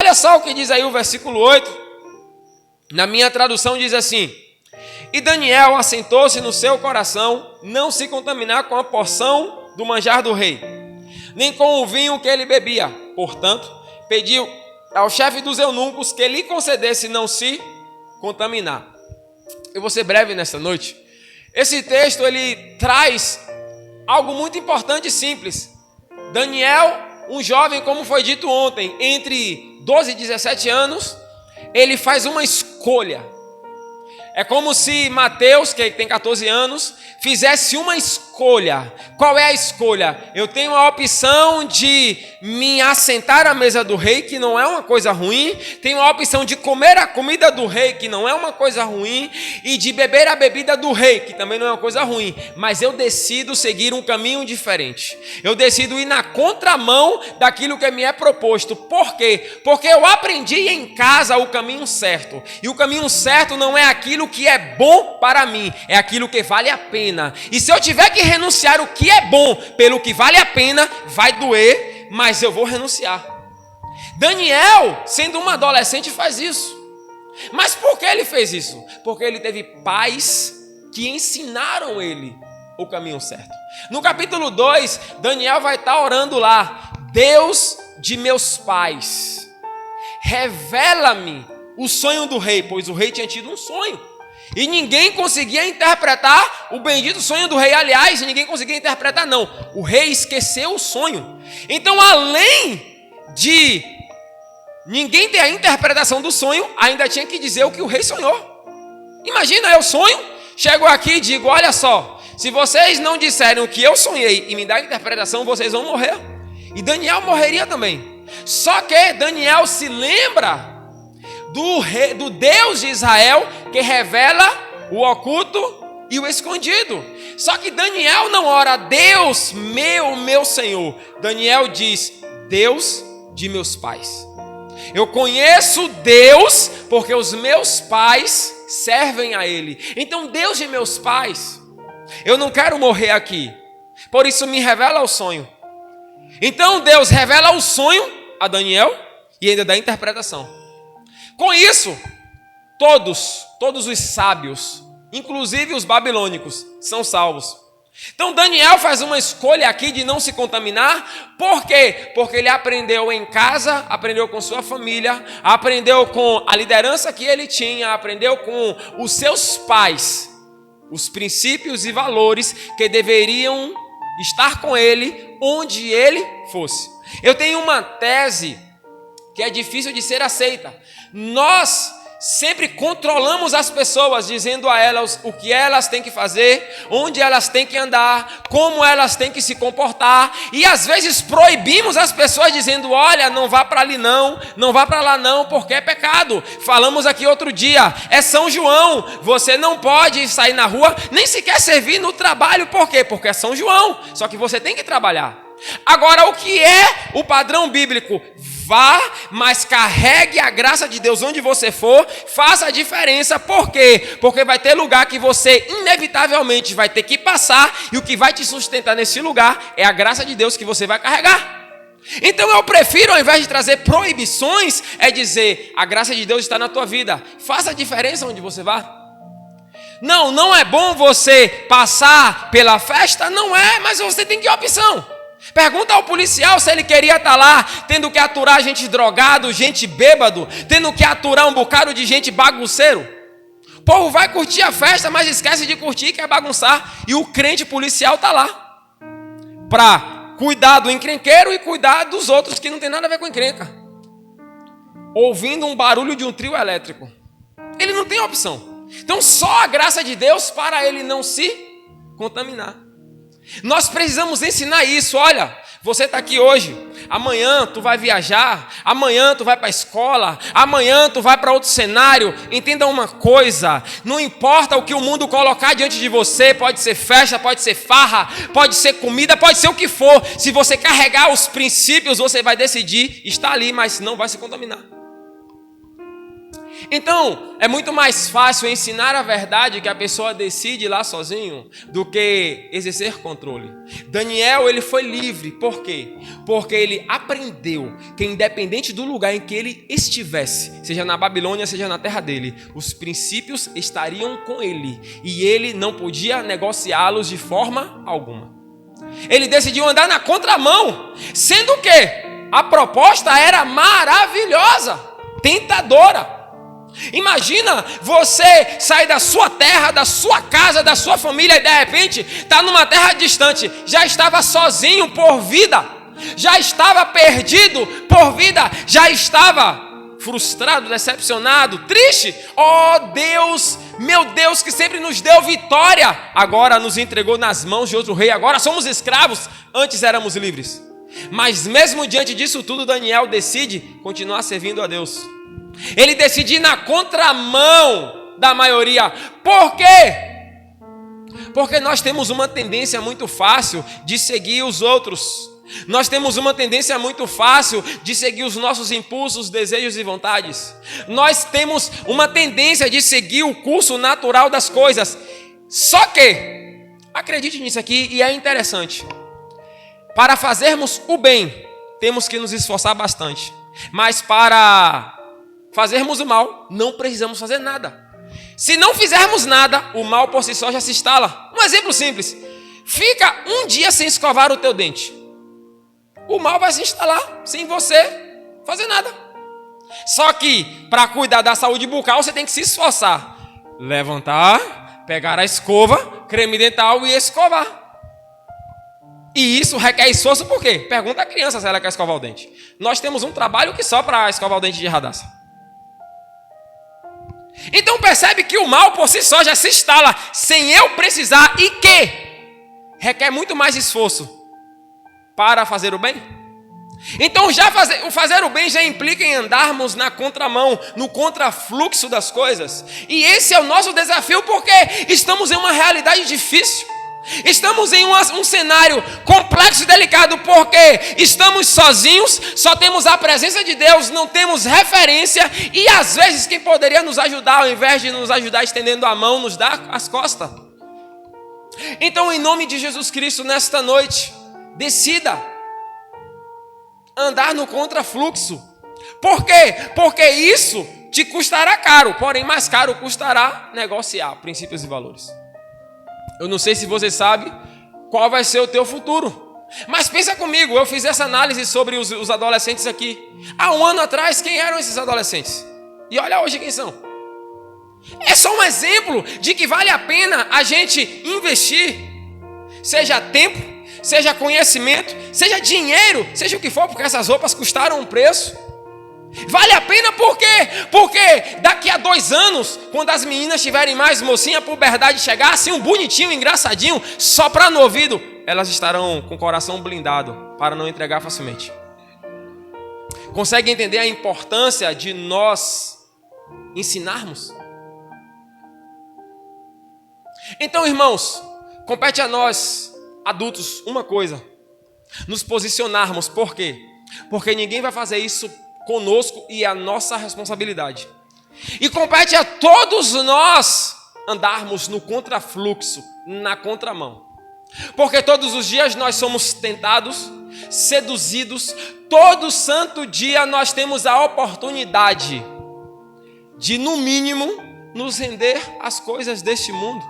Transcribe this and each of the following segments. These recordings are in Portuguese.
Olha só o que diz aí o versículo 8. Na minha tradução diz assim: e Daniel assentou-se no seu coração não se contaminar com a porção do manjar do rei, nem com o vinho que ele bebia. Portanto, pediu ao chefe dos eunucos que lhe concedesse não se contaminar. Eu vou ser breve nesta noite. Esse texto ele traz algo muito importante e simples. Daniel, um jovem, como foi dito ontem, entre 12 e 17 anos, ele faz uma escolha. É como se Mateus, que tem 14 anos, fizesse uma escolha. Qual é a escolha? Eu tenho a opção de me assentar à mesa do rei, que não é uma coisa ruim. Tenho a opção de comer a comida do rei, que não é uma coisa ruim. E de beber a bebida do rei, que também não é uma coisa ruim. Mas eu decido seguir um caminho diferente. Eu decido ir na contramão daquilo que me é proposto. Por quê? Porque eu aprendi em casa o caminho certo. E o caminho certo não é aquilo que é bom para mim, é aquilo que vale a pena. E se eu tiver que renunciar o que é bom pelo que vale a pena, vai doer, mas eu vou renunciar. Daniel, sendo um adolescente, faz isso. Mas por que ele fez isso? Porque ele teve pais que ensinaram ele o caminho certo. No capítulo 2, Daniel vai estar orando lá: Deus de meus pais, revela-me o sonho do rei, pois o rei tinha tido um sonho. E ninguém conseguia interpretar o bendito sonho do rei. Aliás, ninguém conseguia interpretar, não. O rei esqueceu o sonho. Então, além de ninguém ter a interpretação do sonho, ainda tinha que dizer o que o rei sonhou. Imagina, eu sonho, chego aqui e digo: olha só, se vocês não disserem o que eu sonhei e me dar a interpretação, vocês vão morrer. E Daniel morreria também. Só que Daniel se lembra do Deus de Israel, que revela o oculto e o escondido. Só que Daniel não ora: Deus meu Senhor. Daniel diz: Deus de meus pais. Eu conheço Deus porque os meus pais servem a Ele. Então, Deus de meus pais, eu não quero morrer aqui, por isso me revela o sonho. Então Deus revela o sonho a Daniel e ainda dá a interpretação. Com isso, todos os sábios, inclusive os babilônicos, são salvos. Então Daniel faz uma escolha aqui de não se contaminar. Por quê? Porque ele aprendeu em casa, aprendeu com sua família, aprendeu com a liderança que ele tinha, aprendeu com os seus pais, os princípios e valores que deveriam estar com ele onde ele fosse. Eu tenho uma tese que é difícil de ser aceita. Nós sempre controlamos as pessoas, dizendo a elas o que elas têm que fazer, onde elas têm que andar, como elas têm que se comportar, e às vezes proibimos as pessoas dizendo: olha, não vá para ali não vá para lá não, porque é pecado. Falamos aqui outro dia, é São João, você não pode sair na rua, nem sequer servir no trabalho. Por quê? Porque é São João, só que você tem que trabalhar. Agora, o que é o padrão bíblico? Vá, mas carregue a graça de Deus onde você for, faça a diferença. Por quê? Porque vai ter lugar que você inevitavelmente vai ter que passar, e o que vai te sustentar nesse lugar é a graça de Deus que você vai carregar. Então eu prefiro, ao invés de trazer proibições, é dizer: a graça de Deus está na tua vida, faça a diferença onde você vá. Não é bom você passar pela festa? Não é, mas você tem que ter opção. Pergunta ao policial se ele queria estar lá, tendo que aturar gente drogado, gente bêbado, tendo que aturar um bocado de gente bagunceiro. O povo vai curtir a festa, mas esquece de curtir e quer bagunçar. E o crente policial está lá para cuidar do encrenqueiro e cuidar dos outros que não tem nada a ver com encrenca, ouvindo um barulho de um trio elétrico. Ele não tem opção. Então só a graça de Deus para ele não se contaminar. Nós precisamos ensinar isso. Olha, você está aqui hoje, amanhã tu vai viajar, amanhã tu vai para a escola, amanhã tu vai para outro cenário. Entenda uma coisa: não importa o que o mundo colocar diante de você, pode ser festa, pode ser farra, pode ser comida, pode ser o que for. Se você carregar os princípios, você vai decidir estar ali, mas não vai se contaminar. Então, é muito mais fácil ensinar a verdade que a pessoa decide lá sozinho do que exercer controle. Daniel, ele foi livre. Por quê? Porque ele aprendeu que independente do lugar em que ele estivesse, seja na Babilônia, seja na terra dele, os princípios estariam com ele e ele não podia negociá-los de forma alguma. Ele decidiu andar na contramão, sendo que a proposta era maravilhosa, tentadora. Imagina você sair da sua terra, da sua casa, da sua família e de repente está numa terra distante. Já estava sozinho por vida, já estava perdido por vida, já estava frustrado, decepcionado, triste. Oh Deus, meu Deus, que sempre nos deu vitória, agora nos entregou nas mãos de outro rei. Agora somos escravos, antes éramos livres. Mas mesmo diante disso tudo, Daniel decide continuar servindo a Deus. Ele decide ir na contramão da maioria. Por quê? Porque nós temos uma tendência muito fácil de seguir os outros. Nós temos uma tendência muito fácil de seguir os nossos impulsos, desejos e vontades. Nós temos uma tendência de seguir o curso natural das coisas. Só que, acredite nisso aqui e é interessante. Para fazermos o bem, temos que nos esforçar bastante. Mas para fazermos o mal, não precisamos fazer nada. Se não fizermos nada, o mal por si só já se instala. Um exemplo simples. Fica um dia sem escovar o teu dente. O mal vai se instalar sem você fazer nada. Só que, para cuidar da saúde bucal, você tem que se esforçar. Levantar, pegar a escova, creme dental e escovar. E isso requer esforço por quê? Pergunta à criança se ela quer escovar o dente. Nós temos um trabalho que só para escovar o dente de radaça. Então percebe que o mal por si só já se instala sem eu precisar e que requer muito mais esforço para fazer o bem. Então já fazer o bem já implica em andarmos na contramão, no contrafluxo das coisas. E esse é o nosso desafio porque estamos em uma realidade difícil. Estamos em um cenário complexo e delicado porque estamos sozinhos, só temos a presença de Deus, não temos referência e às vezes quem poderia nos ajudar, ao invés de nos ajudar estendendo a mão, nos dá as costas. Então, em nome de Jesus Cristo, nesta noite, decida andar no contrafluxo. Por quê? Porque isso te custará caro, porém mais caro custará negociar princípios e valores. Eu não sei se você sabe qual vai ser o teu futuro. Mas pensa comigo, eu fiz essa análise sobre os adolescentes aqui. Há um ano atrás, quem eram esses adolescentes? E olha hoje quem são. É só um exemplo de que vale a pena a gente investir. Seja tempo, seja conhecimento, seja dinheiro, seja o que for, porque essas roupas custaram um preço. Vale a pena por quê? Porque daqui a 2 anos, quando as meninas tiverem mais mocinha, a puberdade chegar, assim um bonitinho, engraçadinho, soprar no ouvido, elas estarão com o coração blindado para não entregar facilmente. Consegue entender a importância de nós ensinarmos? Então, irmãos, compete a nós, adultos, uma coisa: nos posicionarmos. Por quê? Porque ninguém vai fazer isso conosco e é a nossa responsabilidade. E compete a todos nós andarmos no contrafluxo, na contramão. Porque todos os dias nós somos tentados, seduzidos, todo santo dia nós temos a oportunidade de, no mínimo, nos render às coisas deste mundo.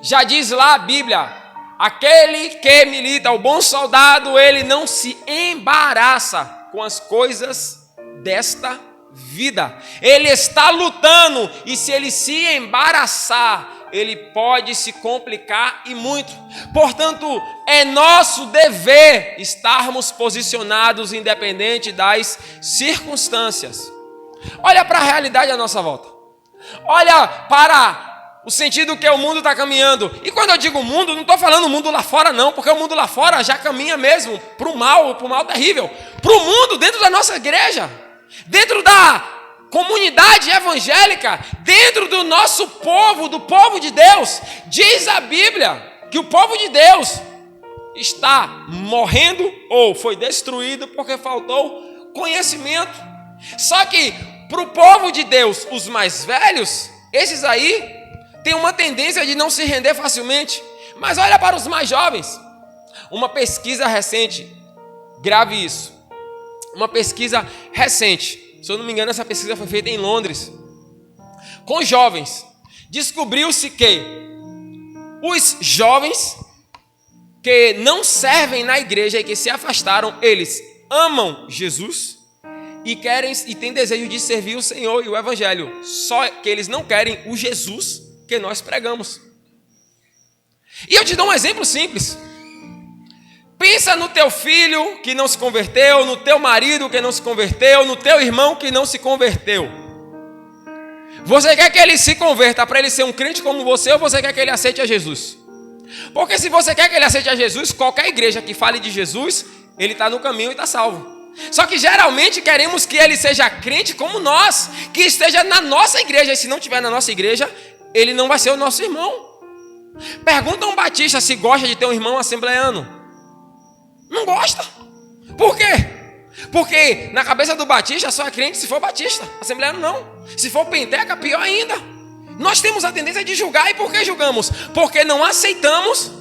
Já diz lá a Bíblia: aquele que milita, o bom soldado, ele não se embaraça com as coisas desta vida. Ele está lutando e se ele se embaraçar, ele pode se complicar e muito. Portanto, é nosso dever estarmos posicionados independente das circunstâncias. Olha para a realidade à nossa volta. Olha para o sentido que o mundo está caminhando. E quando eu digo mundo, não estou falando o mundo lá fora não, porque o mundo lá fora já caminha mesmo para o mal terrível. Para o mundo dentro da nossa igreja, dentro da comunidade evangélica, dentro do nosso povo, do povo de Deus. Diz a Bíblia que o povo de Deus está morrendo ou foi destruído porque faltou conhecimento. Só que para o povo de Deus, os mais velhos, esses aí têm uma tendência de não se render facilmente. Mas olha para os mais jovens. Uma pesquisa recente, grave isso. Uma pesquisa recente, se eu não me engano, essa pesquisa foi feita em Londres, com jovens. Descobriu-se que os jovens que não servem na igreja e que se afastaram, eles amam Jesus e têm desejo de servir o Senhor e o Evangelho. Só que eles não querem o Jesus que nós pregamos. E eu te dou um exemplo simples. Pensa no teu filho que não se converteu, no teu marido que não se converteu, no teu irmão que não se converteu. Você quer que ele se converta para ele ser um crente como você, ou você quer que ele aceite a Jesus? Porque se você quer que ele aceite a Jesus, qualquer igreja que fale de Jesus, ele está no caminho e está salvo. Só que geralmente queremos que ele seja crente como nós, que esteja na nossa igreja. E se não estiver na nossa igreja, ele não vai ser o nosso irmão. Pergunta a um batista se gosta de ter um irmão assembleano. Não gosta. Por quê? Porque na cabeça do batista só é crente se for batista, assembleano não. Se for penteca, pior ainda. Nós temos a tendência de julgar. E por que julgamos? Porque não aceitamos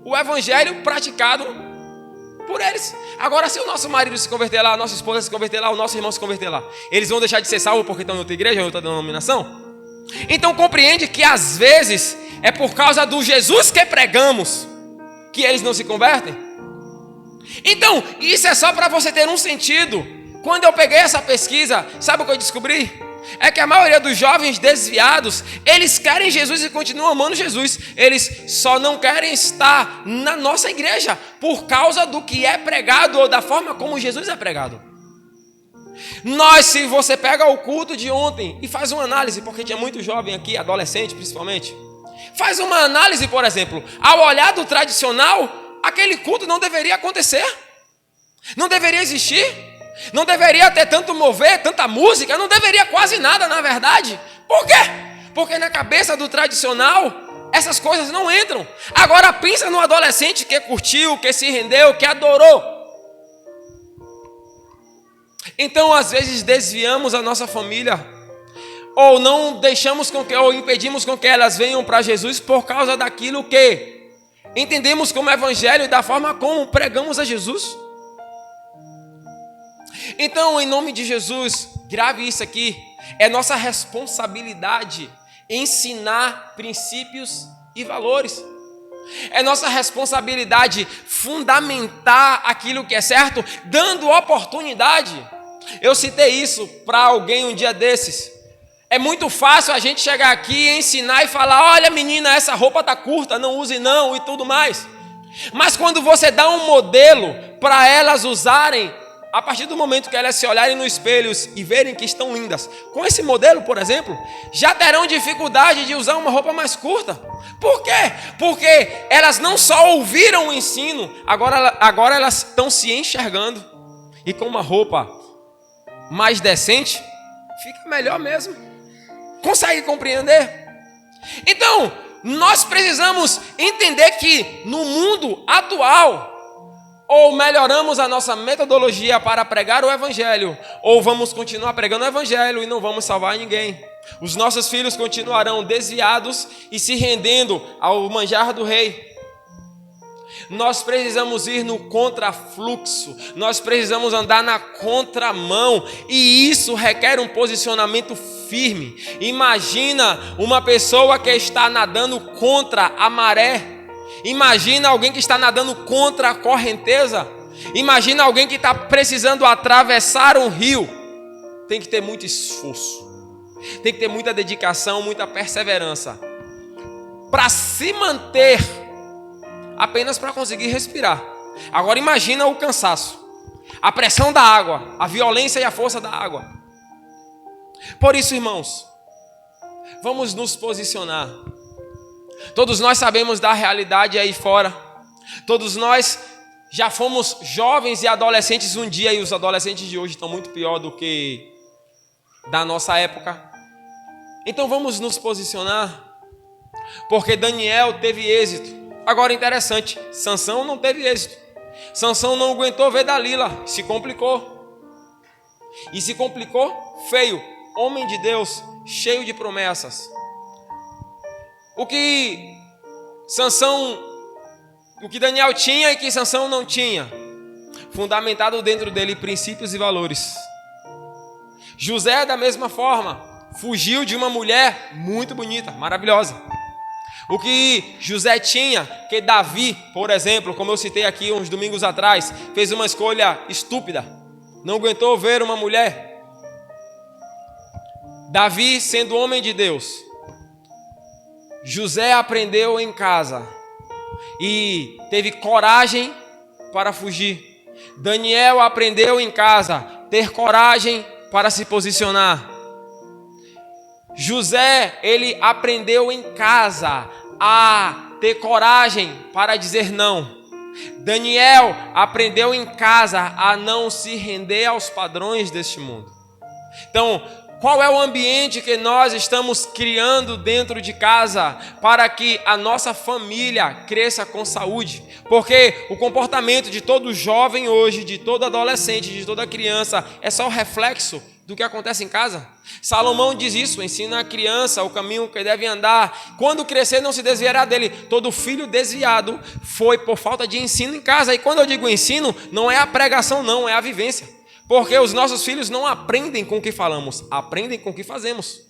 o evangelho praticado por eles. Agora, se o nosso marido se converter lá, a nossa esposa se converter lá, o nosso irmão se converter lá, eles vão deixar de ser salvos porque estão em outra igreja, em outra denominação? Então compreende que às vezes é por causa do Jesus que pregamos que eles não se convertem. Então, isso é só para você ter um sentido. Quando eu peguei essa pesquisa, sabe o que eu descobri? É que a maioria dos jovens desviados, eles querem Jesus e continuam amando Jesus. Eles só não querem estar na nossa igreja por causa do que é pregado ou da forma como Jesus é pregado. Se você pega o culto de ontem e faz uma análise, porque tinha muito jovem aqui, adolescente principalmente, faz uma análise, por exemplo, ao olhar do tradicional, aquele culto não deveria acontecer, não deveria existir, não deveria ter tanto mover, tanta música, não deveria quase nada, na verdade. Por quê? Porque na cabeça do tradicional, essas coisas não entram. Agora pensa no adolescente que curtiu, que se rendeu, que adorou. Então, às vezes, desviamos a nossa família, ou não deixamos ou impedimos com que elas venham para Jesus por causa daquilo que entendemos como evangelho e da forma como pregamos a Jesus. Então, em nome de Jesus, grave isso aqui, é nossa responsabilidade ensinar princípios e valores. É nossa responsabilidade fundamentar aquilo que é certo, dando oportunidade. Eu citei isso para alguém um dia desses. É muito fácil a gente chegar aqui e ensinar e falar: olha menina, essa roupa tá curta, não use não e tudo mais. Mas quando você dá um modelo para elas usarem, a partir do momento que elas se olharem no espelho e verem que estão lindas, com esse modelo, por exemplo, já terão dificuldade de usar uma roupa mais curta. Por quê? Porque elas não só ouviram o ensino, agora elas estão se enxergando. E com uma roupa mais decente, fica melhor mesmo. Consegue compreender? Então, nós precisamos entender que no mundo atual, ou melhoramos a nossa metodologia para pregar o evangelho, ou vamos continuar pregando o evangelho e não vamos salvar ninguém. Os nossos filhos continuarão desviados e se rendendo ao manjar do rei. Nós precisamos ir no contrafluxo, nós precisamos andar na contramão, e isso requer um posicionamento firme. Imagina uma pessoa que está nadando contra a maré. Imagina alguém que está nadando contra a correnteza. Imagina alguém que está precisando atravessar um rio. Tem que ter muito esforço, tem que ter muita dedicação, muita perseverança para se manter, apenas para conseguir respirar. Agora imagina o cansaço, a pressão da água, a violência e a força da água. Por isso, irmãos, vamos nos posicionar. Todos nós sabemos da realidade aí fora. Todos nós já fomos jovens e adolescentes um dia, e os adolescentes de hoje estão muito pior do que da nossa época. Então vamos nos posicionar, porque Daniel teve êxito. Agora interessante, Sansão não teve êxito. Sansão não aguentou ver Dalila, se complicou. E se complicou feio. homem de Deus, cheio de promessas. O que Daniel tinha e que Sansão não tinha, fundamentado dentro dele princípios e valores. José, da mesma forma, fugiu de uma mulher muito bonita, maravilhosa. O que José tinha, que Davi, por exemplo, como eu citei aqui uns domingos atrás, fez uma escolha estúpida, não aguentou ver uma mulher. Davi, sendo homem de Deus, José aprendeu em casa e teve coragem para fugir. Daniel aprendeu em casa ter coragem para se posicionar. José, ele aprendeu em casa a ter coragem para dizer não. Daniel aprendeu em casa a não se render aos padrões deste mundo. Então, qual é o ambiente que nós estamos criando dentro de casa para que a nossa família cresça com saúde? Porque o comportamento de todo jovem hoje, de todo adolescente, de toda criança, é só o reflexo do que acontece em casa. Salomão diz isso, ensina a criança o caminho que deve andar. Quando crescer, não se desviará dele. Todo filho desviado foi por falta de ensino em casa. E quando eu digo ensino, não é a pregação, não, é a vivência. Porque os nossos filhos não aprendem com o que falamos, aprendem com o que fazemos.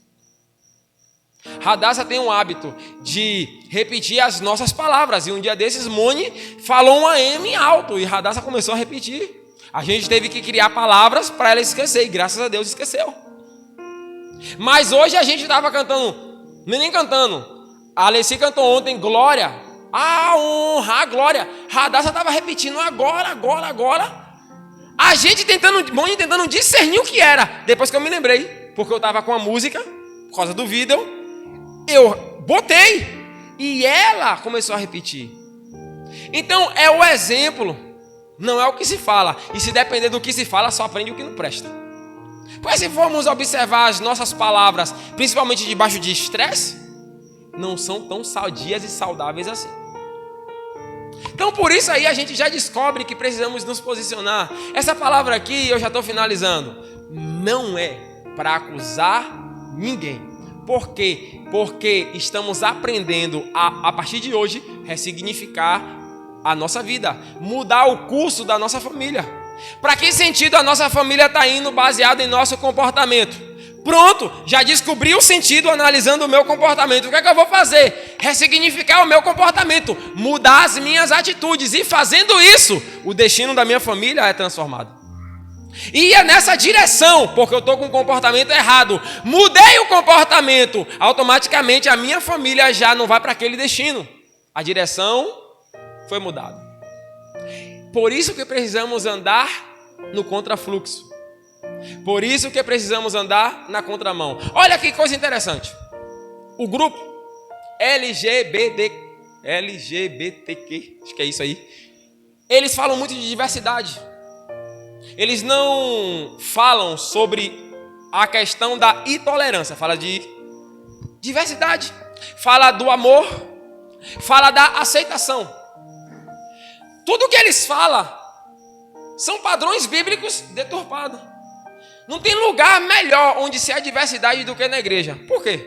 Radassa tem um hábito de repetir as nossas palavras. E um dia desses, Moni falou uma M alto e Radassa começou a repetir. A gente teve que criar palavras para ela esquecer e graças a Deus esqueceu. Mas hoje a gente estava cantando, nem cantando. A Alessi cantou ontem, glória. A honra, a glória. Radassa estava repetindo agora. A gente tentando discernir o que era. Depois que eu me lembrei, porque eu estava com a música, por causa do vídeo, eu botei e ela começou a repetir. Então é o exemplo, não é o que se fala. E se depender do que se fala, só aprende o que não presta. Pois se formos observar as nossas palavras, principalmente debaixo de estresse, não são tão sadias e saudáveis assim. Então por isso aí a gente já descobre que precisamos nos posicionar. Essa palavra aqui, eu já estou finalizando, não é para acusar ninguém. Por quê? Porque estamos aprendendo a partir de hoje, ressignificar a nossa vida, mudar o curso da nossa família. Para que sentido a nossa família está indo baseado em nosso comportamento? Pronto, já descobri o sentido analisando o meu comportamento. O que é que eu vou fazer? Ressignificar o meu comportamento, mudar as minhas atitudes. E fazendo isso, o destino da minha família é transformado. E é nessa direção, porque eu estou com um comportamento errado. Mudei o comportamento, automaticamente a minha família já não vai para aquele destino. A direção foi mudada. Por isso que precisamos andar no contrafluxo. Por isso que precisamos andar na contramão. Olha que coisa interessante. O grupo LGBTQ, acho que é isso aí. Eles falam muito de diversidade. Eles não falam sobre a questão da intolerância. Fala de diversidade. Fala do amor. Fala da aceitação. Tudo que eles falam são padrões bíblicos deturpados. Não tem lugar melhor onde se há diversidade do que na igreja. Por quê?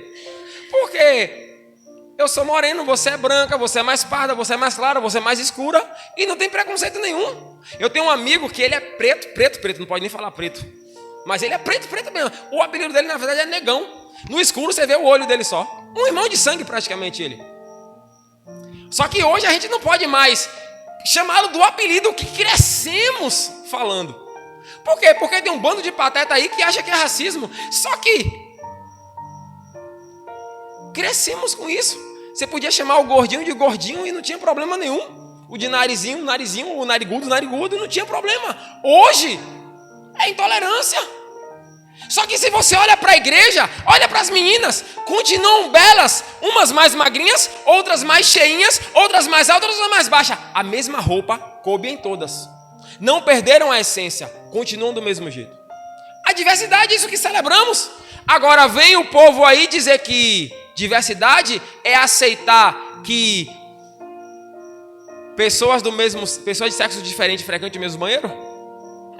Porque eu sou moreno, você é branca, você é mais parda, você é mais clara, você é mais escura e não tem preconceito nenhum. Eu tenho um amigo que ele é preto, não pode nem falar preto. Mas ele é preto mesmo. O apelido dele na verdade é negão. No escuro você vê o olho dele só. Um irmão de sangue praticamente ele. Só que hoje a gente não pode mais chamá-lo do apelido que crescemos falando. Por quê? Porque tem um bando de pateta aí que acha que é racismo. Só que crescemos com isso. Você podia chamar o gordinho de gordinho e não tinha problema nenhum. O de narizinho, o narigudo, não tinha problema. Hoje é intolerância. Só que se você olha para a igreja, olha para as meninas, continuam belas, umas mais magrinhas, outras mais cheinhas, outras mais altas, outras mais baixas. A mesma roupa coube em todas. Não perderam a essência, continuam do mesmo jeito. A diversidade é isso que celebramos. Agora vem o povo aí dizer que diversidade é aceitar que pessoas de sexo diferente frequentem o mesmo banheiro?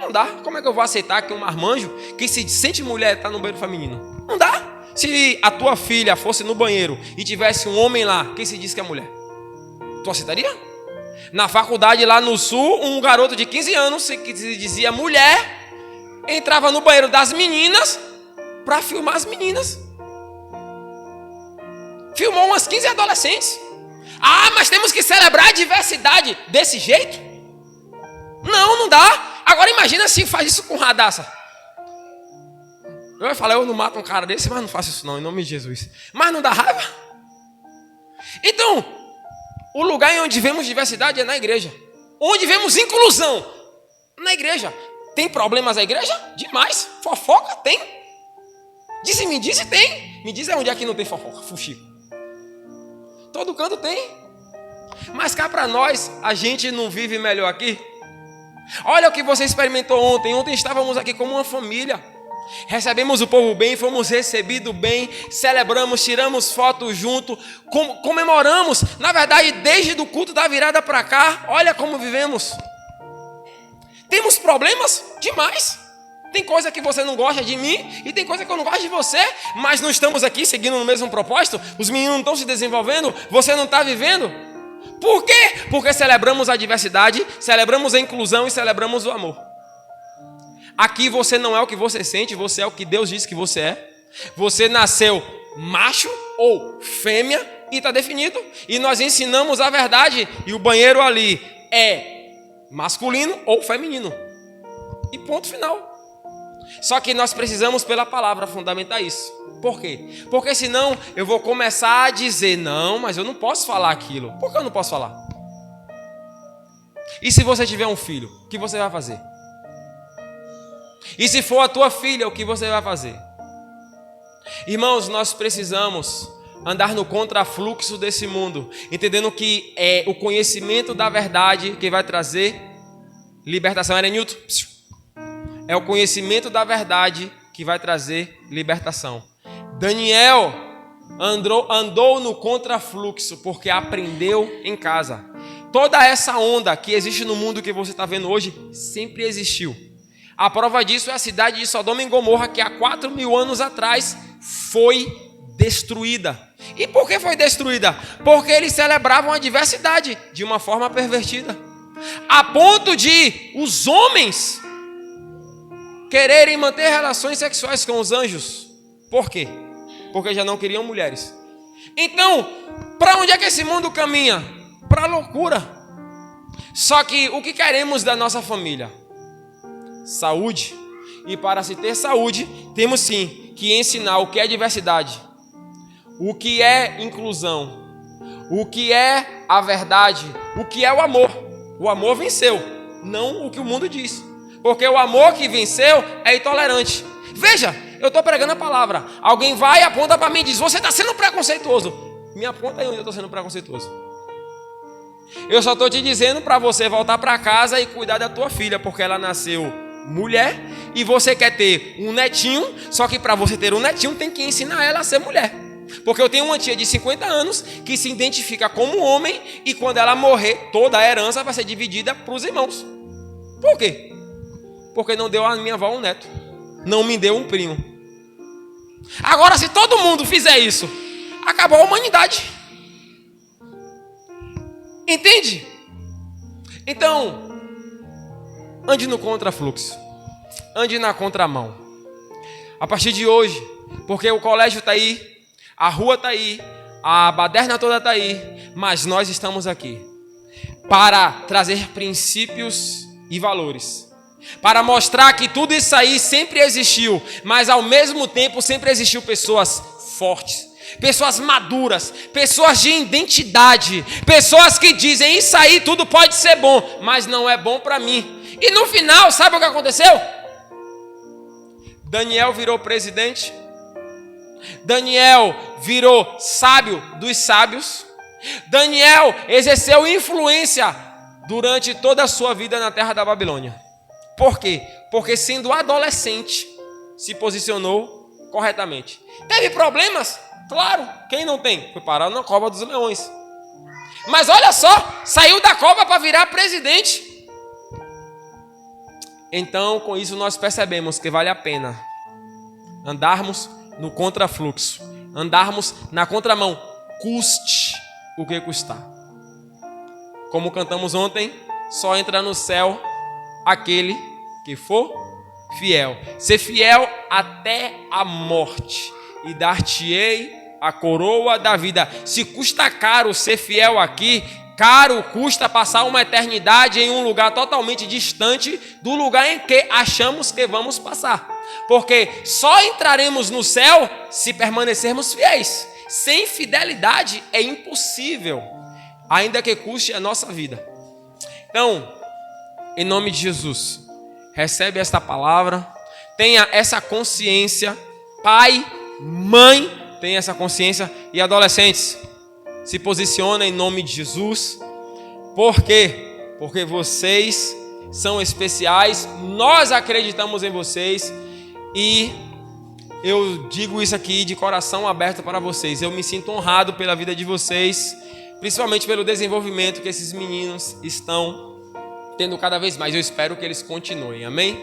Não dá. Como é que eu vou aceitar que um marmanjo que se sente mulher está no banheiro feminino? Não dá. Se a tua filha fosse no banheiro e tivesse um homem lá, quem se diz que é mulher? Tu aceitaria? Na faculdade lá no sul, um garoto de 15 anos, que se dizia mulher, entrava no banheiro das meninas para filmar as meninas. Filmou umas 15 adolescentes. Ah, mas temos que celebrar a diversidade desse jeito? Não, não dá. Agora imagina se faz isso com Radassa. Eu ia falar, eu não mato um cara desse, mas não faço isso não, em nome de Jesus. Mas não dá raiva? Então, o lugar em onde vemos diversidade é na igreja. Onde vemos inclusão? Na igreja. Tem problemas na igreja? Demais. Fofoca? Tem. Me diz, tem. Me diz onde é que não tem fofoca, fuxico. Todo canto tem. Mas cá para nós, a gente não vive melhor aqui? Olha o que você experimentou ontem. Ontem estávamos aqui como uma família. Recebemos o povo bem, fomos recebidos bem, celebramos, tiramos fotos junto, comemoramos. Na verdade, desde o culto da virada para cá, olha como vivemos. Temos problemas demais. Tem coisa que você não gosta de mim e tem coisa que eu não gosto de você, mas não estamos aqui seguindo no mesmo propósito. Os meninos não estão se desenvolvendo, você não está vivendo. Por quê? Porque celebramos a diversidade, celebramos a inclusão e celebramos o amor. Aqui você não é o que você sente, você é o que Deus diz que você é. Você nasceu macho ou fêmea e está definido. E nós ensinamos a verdade e o banheiro ali é masculino ou feminino. E ponto final. Só que nós precisamos pela palavra fundamentar isso. Por quê? Porque senão eu vou começar a dizer, não, mas eu não posso falar aquilo. Por que eu não posso falar? E se você tiver um filho, o que você vai fazer? E se for a tua filha, o que você vai fazer? Irmãos, nós precisamos andar no contrafluxo desse mundo, entendendo que é o conhecimento da verdade que vai trazer libertação. Era Newton? É o conhecimento da verdade que vai trazer libertação. Daniel andou no contrafluxo porque aprendeu em casa. Toda essa onda que existe no mundo que você está vendo hoje sempre existiu. A prova disso é a cidade de Sodoma e Gomorra, que há 4.000 anos atrás foi destruída. E por que foi destruída? Porque eles celebravam a diversidade de uma forma pervertida. A ponto de os homens quererem manter relações sexuais com os anjos. Por quê? Porque já não queriam mulheres. Então, para onde é que esse mundo caminha? Para a loucura. Só que o que queremos da nossa família? Saúde. E para se ter saúde, temos sim que ensinar o que é diversidade, o que é inclusão, o que é a verdade, o que é o amor. O amor venceu, não o que o mundo diz. Porque o amor que venceu é intolerante. Veja, eu estou pregando a palavra. Alguém vai e aponta para mim e diz, você está sendo preconceituoso. Me aponta aí onde eu estou sendo preconceituoso. Eu só estou te dizendo para você voltar para casa e cuidar da tua filha, porque ela nasceu mulher e você quer ter um netinho, só que para você ter um netinho tem que ensinar ela a ser mulher. Porque eu tenho uma tia de 50 anos que se identifica como homem e quando ela morrer, toda a herança vai ser dividida para os irmãos. Por quê? Porque não deu a minha avó um neto, não me deu um primo. Agora, se todo mundo fizer isso, acabou a humanidade. Entende? Então, ande no contrafluxo, ande na contramão. A partir de hoje, porque o colégio está aí, a rua está aí, a baderna toda está aí, mas nós estamos aqui para trazer princípios e valores, para mostrar que tudo isso aí sempre existiu, mas ao mesmo tempo sempre existiu pessoas fortes, pessoas maduras, pessoas de identidade, pessoas que dizem isso aí tudo pode ser bom, mas não é bom para mim. E no final, sabe o que aconteceu? Daniel virou presidente, Daniel virou sábio dos sábios, Daniel exerceu influência durante toda a sua vida na terra da Babilônia. Por quê? Porque sendo adolescente, se posicionou corretamente. Teve problemas? Claro, quem não tem? Foi parar na cova dos leões. Mas olha só, saiu da cova para virar presidente. Então, com isso, nós percebemos que vale a pena andarmos no contrafluxo, andarmos na contramão, custe o que custar. Como cantamos ontem, só entra no céu aquele que for fiel. Ser fiel até a morte, e dar-te-ei a coroa da vida. Se custa caro ser fiel aqui, caro custa passar uma eternidade em um lugar totalmente distante do lugar em que achamos que vamos passar. Porque só entraremos no céu se permanecermos fiéis. Sem fidelidade é impossível, ainda que custe a nossa vida. Então, em nome de Jesus, recebe esta palavra, tenha essa consciência, pai, mãe, tenha essa consciência, e adolescentes, se posiciona em nome de Jesus. Por quê? Porque vocês são especiais, nós acreditamos em vocês, e eu digo isso aqui de coração aberto para vocês. Eu me sinto honrado pela vida de vocês, principalmente pelo desenvolvimento que esses meninos estão tendo cada vez mais. Eu espero que eles continuem, amém?